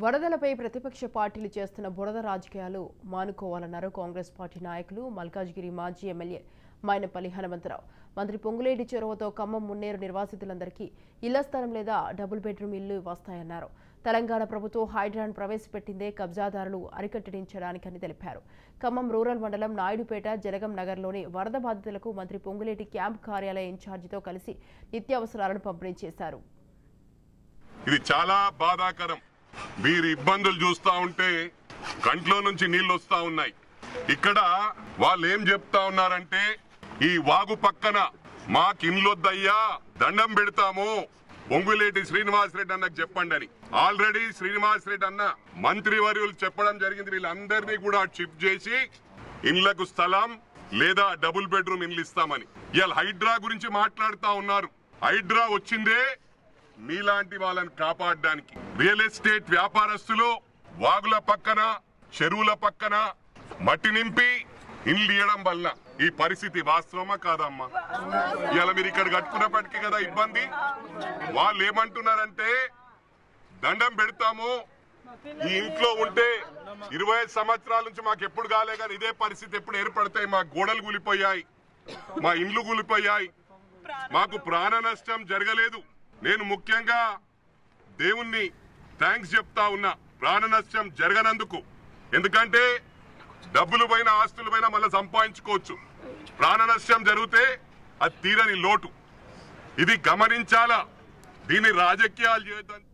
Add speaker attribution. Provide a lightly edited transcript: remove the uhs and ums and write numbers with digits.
Speaker 1: వరదలపై ప్రతిపక్ష పార్టీలు చేస్తున్న బురద రాజకీయాలు మానుకోవాలన్నారు కాంగ్రెస్ పార్టీ నాయకులు. మల్కాజ్గిరి మాజీ ఎమ్మెల్యే మైనపల్లి హనుమంతరావు. మంత్రి పొంగులేటి చొరవతో ఖమ్మం మున్నేరు నిర్వాసితులందరికీ ఇళ్ల స్థలం లేదా డబుల్ బెడ్రూమ్ ఇళ్లు వస్తాయన్నారు. తెలంగాణ ప్రభుత్వం హైడ్రాను ప్రవేశపెట్టిందే కబ్జాదారులు అరికట్టించడానికని తెలిపారు. ఖమ్మం రూరల్ మండలం నాయుడుపేట జలగం నగర్లోని వరద బాధితులకు మంత్రి పొంగులేటి క్యాంప్ కార్యాలయ ఇన్ఛార్జితో కలిసి నిత్యావసరాలను పంపిణీ చేశారు.
Speaker 2: ఇది చాలా బాధాకరం. మీరు ఇబ్బందులు చూస్తా ఉంటే కంట్లో నుంచి నీళ్లు వస్తా ఉన్నాయి. ఇక్కడ వాళ్ళు ఏం చెప్తా ఉన్నారంటే ఈ వాగు పక్కన మాకిన్లొద్దయ్యా, దండం పెడతాము, పొంగులేటి శ్రీనివాసరెడ్డి అన్నకు చెప్పండి అని ఆల్రెడీ శ్రీనివాసరెడ్డి అన్న మంత్రివర్యులు చెప్పడం జరిగింది. వీళ్ళందరినీ కూడా షిఫ్ట్ చేసి ఇండ్లకు స్థలం లేదా డబుల్ బెడ్రూమ్ ఇండ్లు ఇస్తామని. ఇవాళ హైడ్రా గురించి మాట్లాడుతా ఉన్నారు. హైడ్రా వచ్చిందే మీలాంటి వాళ్ళని కాపాడడానికి. రియల్ ఎస్టేట్ వ్యాపారస్తులు వాగుల పక్కన చెరువుల పక్కన మట్టి నింపి ఇండ్లు ఇవ్వడం వల్ల ఈ పరిస్థితి వాస్తవమా కాదమ్మా? ఇలా మీరు ఇక్కడ కట్టుకున్నప్పటికీ కదా ఇబ్బంది. వాళ్ళు ఏమంటున్నారంటే దండం పెడతాము, ఈ ఇంట్లో ఉంటే 25 సంవత్సరాల నుంచి మాకు ఎప్పుడు కాలే కానీ ఇదే పరిస్థితి ఎప్పుడు ఏర్పడతాయి, మా గోడలు కూలిపోయాయి, మా ఇండ్లు కూలిపోయాయి, మాకు ప్రాణ నష్టం జరగలేదు. నేను ముఖ్యంగా దేవుణ్ణి థ్యాంక్స్ చెప్తా ఉన్నా ప్రాణ నష్టం జరగనందుకు. ఎందుకంటే డబ్బులు పైన ఆస్తుల పైన మళ్ళీ సంపాదించుకోవచ్చు, ప్రాణ నష్టం జరిగితే అది తీరని లోటు. ఇది గమనించాలా, దీన్ని రాజకీయాలు చేయొద్దని